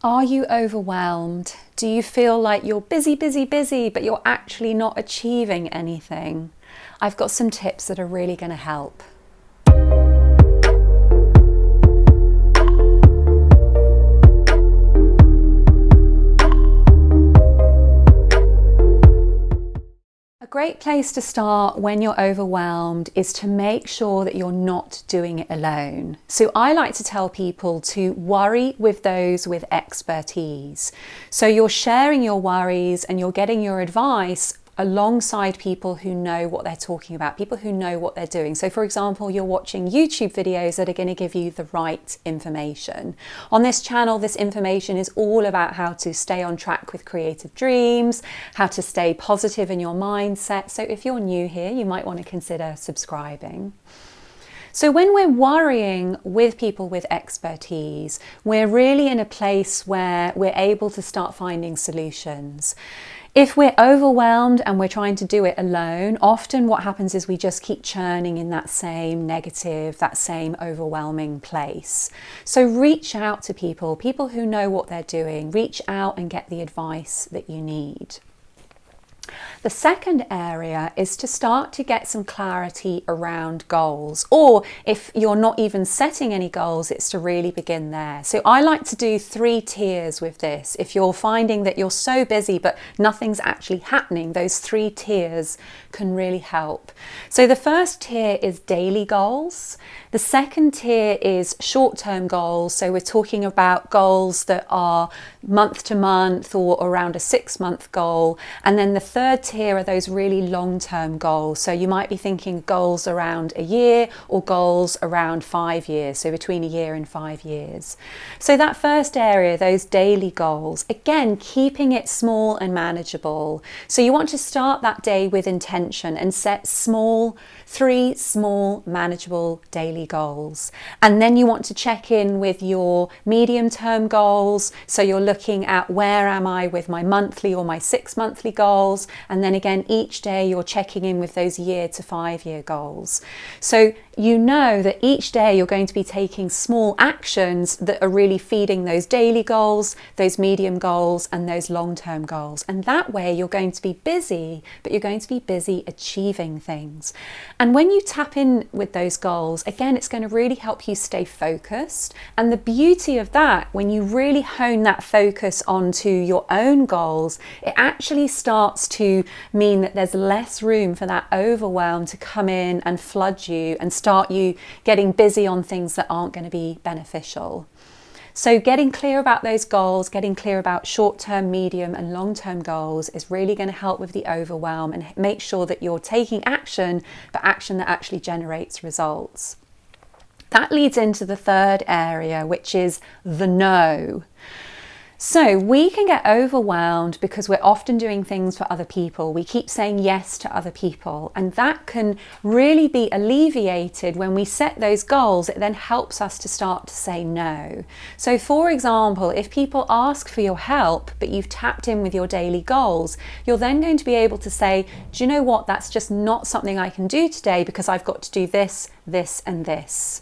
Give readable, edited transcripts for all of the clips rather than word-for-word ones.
Are you overwhelmed? Do you feel like you're busy, busy, busy, but you're actually not achieving anything? I've got some tips that are really going to help. A great place to start when you're overwhelmed is to make sure that you're not doing it alone. So I like to tell people to worry with those with expertise. So you're sharing your worries and you're getting your advice alongside people who know what they're talking about, people who know what they're doing. So for example, you're watching YouTube videos that are going to give you the right information. On this channel, this information is all about how to stay on track with creative dreams, how to stay positive in your mindset. So if you're new here, you might want to consider subscribing. So when we're worrying with people with expertise, we're really in a place where we're able to start finding solutions. If we're overwhelmed and we're trying to do it alone, often what happens is we just keep churning in that same negative, that same overwhelming place. So reach out to people who know what they're doing. Reach out and get the advice that you need. The second area is to start to get some clarity around goals, or if you're not even setting any goals, it's to really begin there. So I like to do 3 tiers with this. If you're finding that you're so busy but nothing's actually happening, those 3 tiers can really help. So the first tier is daily goals. The second tier is short-term goals. So we're talking about goals that are month to month or around a 6-month goal. And then the third tier are those really long-term goals. So you might be thinking goals around a year or goals around 5 years, so between a year and 5 years. So that first area, those daily goals, again, keeping it small and manageable. So you want to start that day with intention and set 3 small manageable daily goals. And then you want to check in with your medium-term goals. So you're looking at where am I with my monthly or my 6-monthly goals. And then again, each day you're checking in with those year to 5-year goals. So you know that each day you're going to be taking small actions that are really feeding those daily goals, those medium goals, and those long-term goals. And that way you're going to be busy, but you're going to be busy achieving things. And when you tap in with those goals, again, it's going to really help you stay focused. And the beauty of that, when you really hone that focus onto your own goals, it actually starts to mean that there's less room for that overwhelm to come in and flood you and start you getting busy on things that aren't going to be beneficial. So getting clear about those goals, getting clear about short-term, medium and long-term goals is really going to help with the overwhelm and make sure that you're taking action, but action that actually generates results. That leads into the third area, which is the no. So we can get overwhelmed because we're often doing things for other people. We keep saying yes to other people, and that can really be alleviated when we set those goals. It then helps us to start to say no. So for example, if people ask for your help, but you've tapped in with your daily goals, you're then going to be able to say, do you know what? That's just not something I can do today because I've got to do this, this, and this.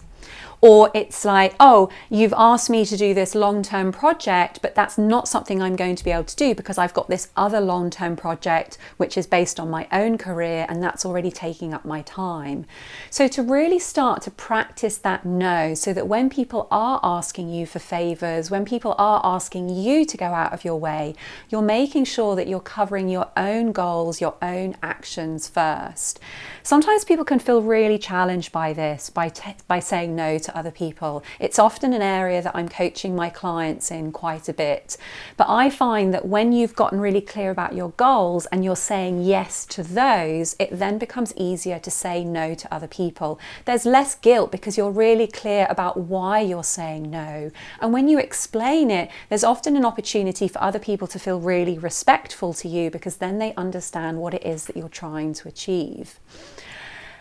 Or it's like, oh, you've asked me to do this long-term project, but that's not something I'm going to be able to do because I've got this other long-term project which is based on my own career and that's already taking up my time. So to really start to practice that no, so that when people are asking you for favors, when people are asking you to go out of your way, you're making sure that you're covering your own goals, your own actions first. Sometimes people can feel really challenged by this, by saying no to other people. It's often an area that I'm coaching my clients in quite a bit. But I find that when you've gotten really clear about your goals and you're saying yes to those, it then becomes easier to say no to other people. There's less guilt because you're really clear about why you're saying no. And when you explain it, there's often an opportunity for other people to feel really respectful to you because then they understand what it is that you're trying to achieve.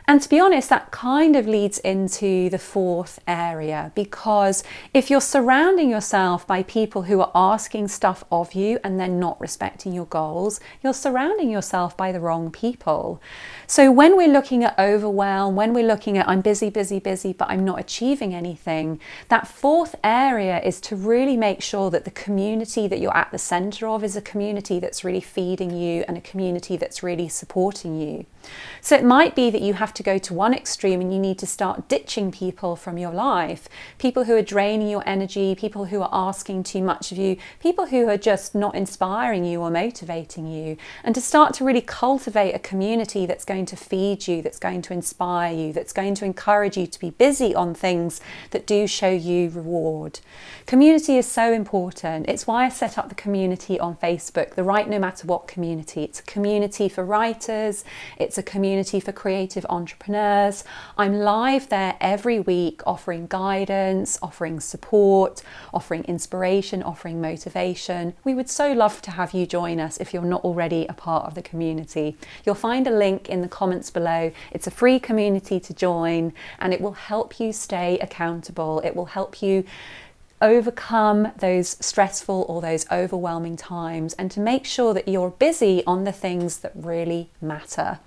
And to be honest, that kind of leads into the fourth area, because if you're surrounding yourself by people who are asking stuff of you and then not respecting your goals, you're surrounding yourself by the wrong people. So when we're looking at overwhelm, when we're looking at I'm busy, busy, busy, but I'm not achieving anything, that fourth area is to really make sure that the community that you're at the center of is a community that's really feeding you and a community that's really supporting you. So it might be that you have to go to one extreme and you need to start ditching people from your life, people who are draining your energy, people who are asking too much of you, people who are just not inspiring you or motivating you, and to start to really cultivate a community that's going to feed you, that's going to inspire you, that's going to encourage you to be busy on things that do show you reward. Community is so important. It's why I set up the community on Facebook, the Write No Matter What community. It's a community for writers, it's a community for creative entrepreneurs. I'm live there every week offering guidance, offering support, offering inspiration, offering motivation. We would so love to have you join us if you're not already a part of the community. You'll find a link in the comments below. It's a free community to join, and it will help you stay accountable. It will help you overcome those stressful or those overwhelming times, and to make sure that you're busy on the things that really matter.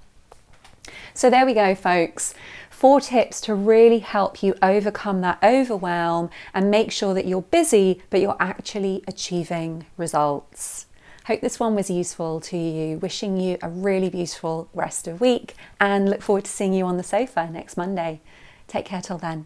So there we go, folks. 4 tips to really help you overcome that overwhelm and make sure that you're busy, but you're actually achieving results. Hope this one was useful to you. Wishing you a really beautiful rest of week, and look forward to seeing you on the sofa next Monday. Take care till then.